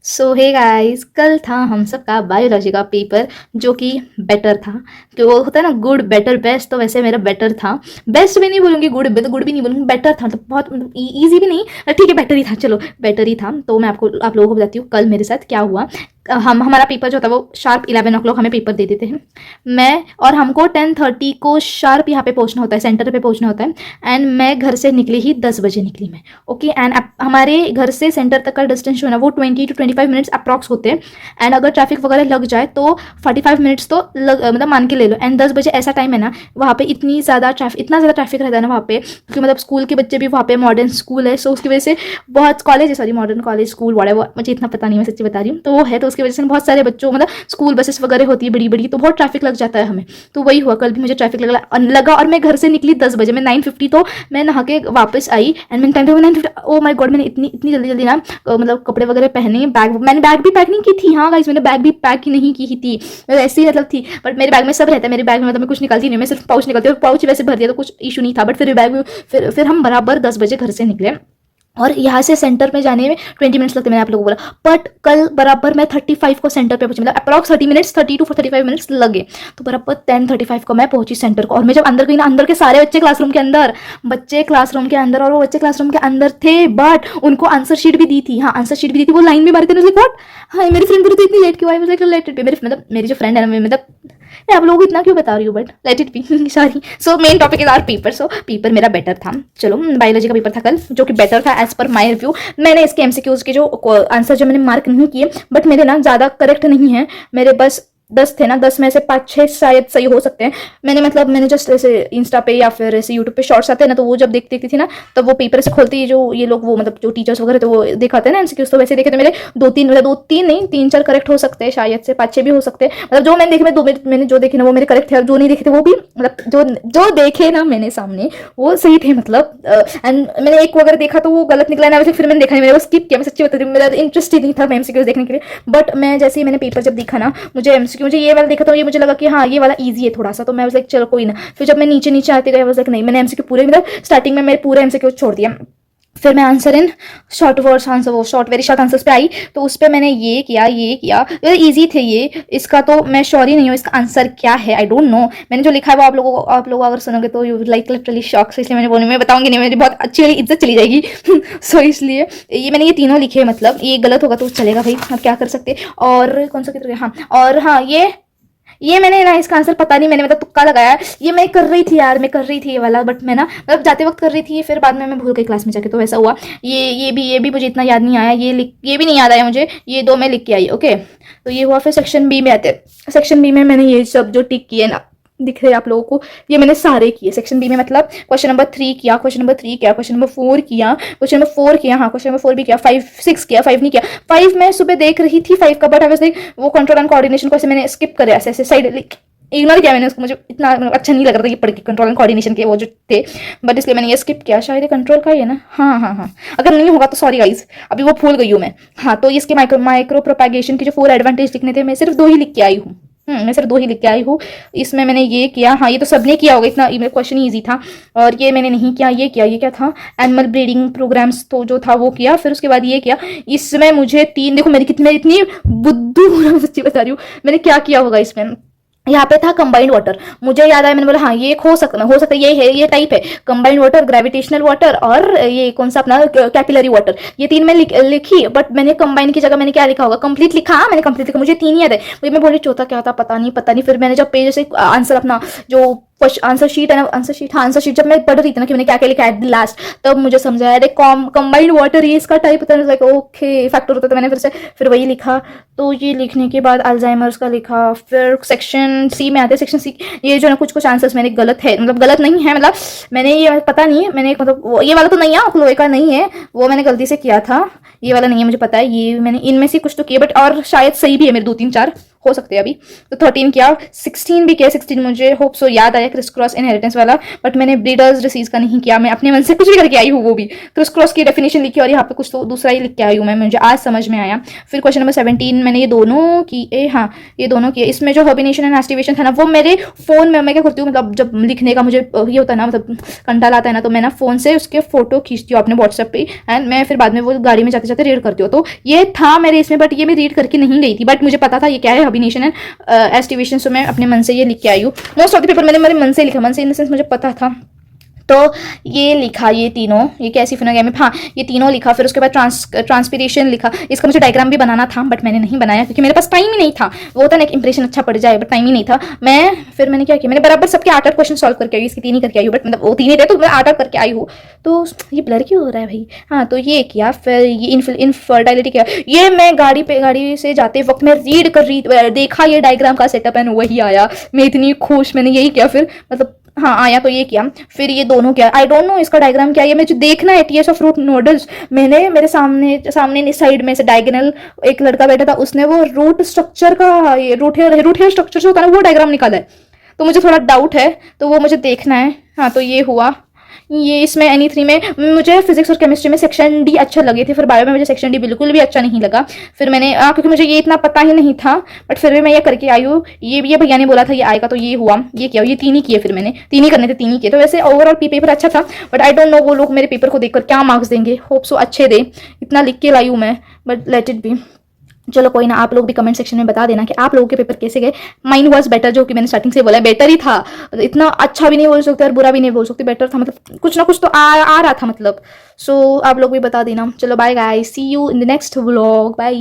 सो hey guys, कल था हम सबका बायोलॉजी का पेपर जो कि बेटर था। कि वो होता है ना, गुड बेटर बेस्ट, तो वैसे मेरा बेटर था। बेस्ट भी नहीं बोलूंगी, गुड भी नहीं बोलूंगी, बेटर था। तो बहुत इजी भी नहीं, ठीक है बेटर ही था, चलो बेटर ही था। तो मैं आप लोगों को बताती हूँ कल मेरे साथ क्या हुआ। हम हमारा पेपर जो था वो शार्प 11 o'clock हमें पेपर दे देते हैं। मैं और हमको 10:30 को शार्प यहाँ पे पहुंचना होता है, सेंटर पे पहुंचना होता है। एंड मैं घर से निकली ही 10 बजे निकली मैं। ओके, एंड हमारे घर से सेंटर तक का डिस्टेंस जो है ना वो 20 to 25 मिनट्स अप्रॉक्स होते हैं। एंड अगर ट्रैफिक वगैरह लग जाए तो 45 मिनट्स तो मतलब मान के ले लो। एंड 10 बजे ऐसा टाइम है ना, वहाँ पे इतना ज़्यादा ट्रैफिक रहता है ना वहाँ पे, क्योंकि मतलब स्कूल के बच्चे भी वहाँ पे, मॉडर्न स्कूल है, सो उसकी वजह से बहुत कॉलेज है, सॉरी मॉडर्न कॉलेज स्कूल वाला, वो मुझे इतना पता नहीं, मैं सच्ची बता रही हूँ। तो वो है, तो उसकी वजह से बहुत सारे बच्चों, मतलब स्कूल बसेस वगैरह होती है बड़ी बड़ी, तो बहुत ट्रैफिक लग जाता है हमें। तो वही हुआ, कल भी मुझे ट्रैफिक लगा और मैं घर से निकली 10 बजे। मैं 9:50 तो मैं नहा के वापस आई। एंड मैंने टाइम 9:50, ओ माय गॉड, मैंने इतनी इतनी जल्दी जल्दी ना मतलब कपड़े वगैरह पहने, मैंने बैग भी पैक नहीं की थी। हाँ गाइस, मैंने बैग भी पैक नहीं की थी, मैं ऐसे ही मतलब थी। बट मेरे बैग में सब रहता है, मेरे बैग में मतलब मैं कुछ निकालती नहीं, मैं सिर्फ पाउच निकलती हूँ, पाउच वैसे भर दिया तो कुछ इशू नहीं था। बट फिर बैग में फिर हम बराबर 10 बजे घर से निकले। और यहाँ से सेंटर में जाने में 20 मिनट्स लगते, मैंने आप लोगों को बोला। बट कल बराबर मैं 35 को सेंटर पे पहुंची, मतलब अप्रॉक्स 30 मिनट्स, 30 to 35 मिनट्स लगे। तो बराबर 10:35 को मैं पहुंची सेंटर को। और मैं जब अंदर गई ना, अंदर के सारे बच्चे क्लासरूम के अंदर, और वो बच्चे क्लासरूम के अंदर थे। बट उनको आंसर शीट भी दी थी, हाँ आंसर शीट भी दी थी, वो लाइन में मारते थे। व्हाट, हाँ मेरी फ्रेंड बोली तो इतनी लेट क्यों आई, लाइक लेट मेरी जो फ्रेंड है ना, मतलब मैं आप लोगों को इतना क्यों बता रही हूँ, but let it be, sorry. So main topic is our paper. So paper मेरा बेटर था। चलो, बायोलॉजी का पेपर था कल जो कि बेटर था एज पर माई रिव्यू। मैंने इसके एमसीक्यूज के जो आंसर जो मैंने मार्क नहीं किए, बट मेरे ना ज़्यादा करेक्ट नहीं है, मेरे बस 10 थे ना, 10 में से 5-6 शायद सही हो सकते हैं। मैंने जस्ट ऐसे इंस्टा पे या फिर ऐसे यूट्यूब पे शॉर्ट्स आते हैं ना, तो वो जब देखती थी ना, तब वो पेपर से खोलती है जो ये लोग, वो मतलब जो टीचर्स वगैरह थे वो दिखाते हैं ना एमसीक्यूज, तो वैसे देखे तो मेरे 2-3 नहीं, 3-4 करेक्ट हो सकते हैं, शायद से 5-6 भी हो सकते हैं। मतलब जो मैंने देखे, मैंने जो देखे ना वो मेरे करेक्ट थे, और जो नहीं देखे थे वो भी, मतलब जो देखे ना मैंने सामने वो सही थे, मतलब। एंड मैंने एक वगैरह देखा तो वो गलत निकला ना, वैसे फिर मैंने देखा नहीं, मैंने वो स्किप किया, मैं सच्ची बता रही हूँ, मेरा इंटरेस्ट ही नहीं था एमसीक्यूज देखने के लिए। बट मैं जैसे ही मैंने पेपर जब देखा ना, मुझे ये वाला देखा तो ये मुझे लगा कि हाँ ये वाला इजी है थोड़ा सा, तो मैं लाइक चलो कोई ना। फिर जब मैं नीचे नीचे आती गई, लाइक नहीं, मैंने एमसीक्यू पूरे, मतलब स्टार्टिंग में मैं पूरे एमसीक्यू छोड़ दिया। फिर मैं answer in short words, answer वो शॉर्ट वेरी शॉर्ट आंसर्स पे आई, तो उस पर मैंने ये किया, इजी थे ये। इसका तो मैं श्योर ही नहीं हूँ इसका आंसर क्या है, आई डोंट नो। मैंने जो लिखा है वो आप लोग अगर सुनोगे तो you like literally shock, so इसलिए मैंने बोलूँ, मैं बताऊंगी नहीं, मेरी बहुत अच्छी वाली इज्जत चली जाएगी। सो इसलिए ये मैंने ये तीनों लिखे, मतलब ये गलत होगा तो चलेगा भाई, अब क्या कर सकते। और कौन सा कितना, हाँ और हाँ ये मैंने ना इसका आंसर पता नहीं, मैंने मतलब तुक्का लगाया। ये मैं कर रही थी यार, मैं कर रही थी ये वाला, बट मैं ना मतलब जाते वक्त कर रही थी, फिर बाद में मैं भूल गई क्लास में जाके, तो वैसा हुआ। ये भी मुझे इतना याद नहीं आया, ये भी नहीं याद आया मुझे, ये 2 मैं लिख के आई। ओके, तो ये हुआ। फिर सेक्शन बी में आते, सेक्शन बी में मैंने ये सब जो टिक किए ना, दिख रहे हैं आप लोगों को, ये मैंने सारे किए सेक्शन बी में। मतलब क्वेश्चन नंबर 3 किया, क्वेश्चन नंबर 3 किया, क्वेश्चन नंबर 4 किया, क्वेश्चन नंबर 4 किया, हाँ क्वेश्चन नंबर 4 भी किया, 5-6 किया, 5 नहीं किया। 5 मैं सुबह देख रही थी 5 का, बट आई वाज लाइक वो कंट्रोल एंड कोऑर्डिनेशन को ऐसे मैंने स्किप कर ऐसे साइड इग्नोर किया मैंने उसको, मुझे इतना अच्छा नहीं लग रहा था ये पढ़ के, कंट्रोल एंड कोऑर्डिनेशन के वो जो थे, बट इसलिए मैंने ये स्किप किया। शायद ये कंट्रोल का ही है ना, हाँ, अगर नहीं होगा तो सॉरी गाइज, अभी वो भूल गई हूँ मैं। हाँ, तो इसके माइक्रो प्रोपेगेशन के जो 4 एडवांटेज लिखने थे, मैं सिर्फ 2 ही लिख के आई हूँ। मैं सिर्फ 2 ही लिख के आई हूँ। इसमें मैंने ये किया, हाँ ये तो सबने किया होगा, इतना क्वेश्चन ईजी था। और ये मैंने नहीं किया, ये किया, ये क्या था, एनिमल ब्रीडिंग प्रोग्राम्स तो जो था वो किया। फिर उसके बाद ये किया। इसमें मुझे 3, देखो मेरी कितनी इतनी बुद्धू, सच्ची बता रही हूँ, मैंने क्या किया होगा इसमें। यहाँ पे था कंबाइंड वाटर, मुझे याद आया, मैंने बोला हाँ ये हो सकता ये है, ये टाइप है कंबाइंड वाटर, ग्रेविटेशनल वाटर, और ये कौन सा अपना कैपिलरी वाटर, ये 3 में लिखी। बट मैंने कंबाइंड की जगह मैंने क्या लिखा होगा, कंप्लीट लिखा, हाँ मैंने कंप्लीट लिखा, मुझे 3 याद है। मुझे मैं बोली चौथा क्या था, पता नहीं। फिर मैंने जब पेज से आंसर अपना जो आंसर शीट है ना, आंसर शीट जब मैं पढ़ रही थी ना कि मैंने क्या क्या लिखा एट द लास्ट, तब मुझे समझ आया, अरे कंबाइंड वाटर ये इसका टाइप होता है, लाइक ओके फैक्टर होता है। तो मैंने फिर वही लिखा। तो ये लिखने के बाद अल्जाइमर्स का लिखा। फिर सेक्शन सी में आते, सेक्शन सी ये जो ना कुछ आंसर्स मेरे गलत है, मतलब गलत नहीं है, मतलब मैंने ये पता नहीं है, मैंने मतलब ये वाला तो नहीं है, क्लोए का नहीं है, वो मैंने गलती से किया था, ये वाला नहीं है मुझे पता है। ये मैंने इनमें से कुछ तो किए, बट और शायद सही भी है मेरे 2-3-4 हो सकते हैं अभी। तो 13 किया, 16 भी किया। 16 मुझे होप सो याद आया, क्रिस क्रॉस इनहेरिटेंस वाला, बट मैंने ब्रीडर्स डिसीज का नहीं किया। मैं अपने मन से कुछ भी करके आई हूँ, वो भी क्रिस क्रॉस की डेफिनेशन लिखी और यहाँ पे कुछ तो दूसरा ही लिख के आई हूँ मैं, मुझे आज समझ में आया। फिर क्वेश्चन नंबर 17 मैंने ये दोनों किए, हाँ ये दोनों किए। इसमें जो हर्बिनेशन एंड एस्टिवेशन था ना, वो मेरे फोन में मैं क्या करती हूँ, मतलब जब लिखने का मुझे ये होता है ना, मतलब कंटाल आता है ना, तो मैं ना फोन से उसके फोटो खींचती हूँ अपने व्हाट्सएप पे, एंड मैं फिर बाद में वो गाड़ी में जाते जाते रीड करती हूँ। तो ये था मेरे इसमें, बट ये मैं रीड करके नहीं गई थी, बट मुझे पता था ये क्या है हर्बिनेशन एंड एस्टिवेशन, सो मैं अपने मन से ये लिख के आई हूँ। मोस्ट ऑफ द पेपर मैंने मेरे मन से लिखा, मन से इन द सेंस मुझे पता था। तो ये लिखा, ये तीनों, ये कैसी फिनोगेमी, हाँ ये तीनों लिखा। फिर उसके बाद ट्रांसपीरेशन लिखा। इसका मुझे डायग्राम भी बनाना था, बट मैंने नहीं बनाया क्योंकि मेरे पास टाइम ही नहीं था। वो होता ना एक इंप्रेशन अच्छा पड़ जाए, बट टाइम ही नहीं था। फिर मैंने क्या किया, मैंने बराबर सबके 8-8 क्वेश्चन सॉल्व करके आई हूँ, इसकी 3 ही करके आई हूँ, बट मतलब वो 3 ही थे तो मैं 8-8 करके आई हूँ। तो ये ब्लर क्यों हो रहा है भाई, हाँ तो ये किया। फिर ये इनफर्टाइलिटी किया, ये मैं गाड़ी से जाते वक्त मैं रीड कर रही, देखा ये डायग्राम का सेटअप एंड वही आया, मैं इतनी खुश, मैंने यही किया। फिर मतलब हाँ आया तो ये किया। फिर ये दोनों क्या, आई डोंट नो इसका डायग्राम क्या है, ये मुझे देखना है। टीएस ऑफ रूट नोडल्स, मैंने मेरे सामने साइड में से डायगोनल एक लड़का बैठा था, उसने वो रूट स्ट्रक्चर का, ये रूट हेयर स्ट्रक्चर जो होता है ना, वो डायग्राम निकाला है। तो मुझे थोड़ा डाउट है, तो वो मुझे देखना है। हाँ तो ये हुआ। ये इसमें NE3 में मुझे फिजिक्स और केमिस्ट्री में सेक्शन डी अच्छा लगे थे, फिर बायो में मुझे सेक्शन डी बिल्कुल भी अच्छा नहीं लगा। फिर मैंने क्योंकि मुझे ये इतना पता ही नहीं था, बट फिर भी मैं ये करके आई हूँ। ये भैया ने बोला था ये आएगा, तो ये हुआ, ये किया। ये 3 ही किए, फिर मैंने 3 ही करने थे, 3 ही किए। तो वैसे ओवरऑल पेपर अच्छा था, बट आई डोंट नो वो लोग मेरे पेपर को देखकर क्या मार्क्स देंगे। होप सो अच्छे दे, इतना लिख के लाई हूँ मैं, बट लेट इट बी। चलो कोई ना, आप लोग भी कमेंट सेक्शन में बता देना कि आप लोगों के पेपर कैसे गए। माइन वाज बेटर, जो कि मैंने स्टार्टिंग से बोला है, बेटर ही था। इतना अच्छा भी नहीं बोल सकते और बुरा भी नहीं बोल सकते, बेटर था, मतलब कुछ ना कुछ तो आ रहा था मतलब। सो आप लोग भी बता देना। चलो bye guys, see you in the next vlog, bye.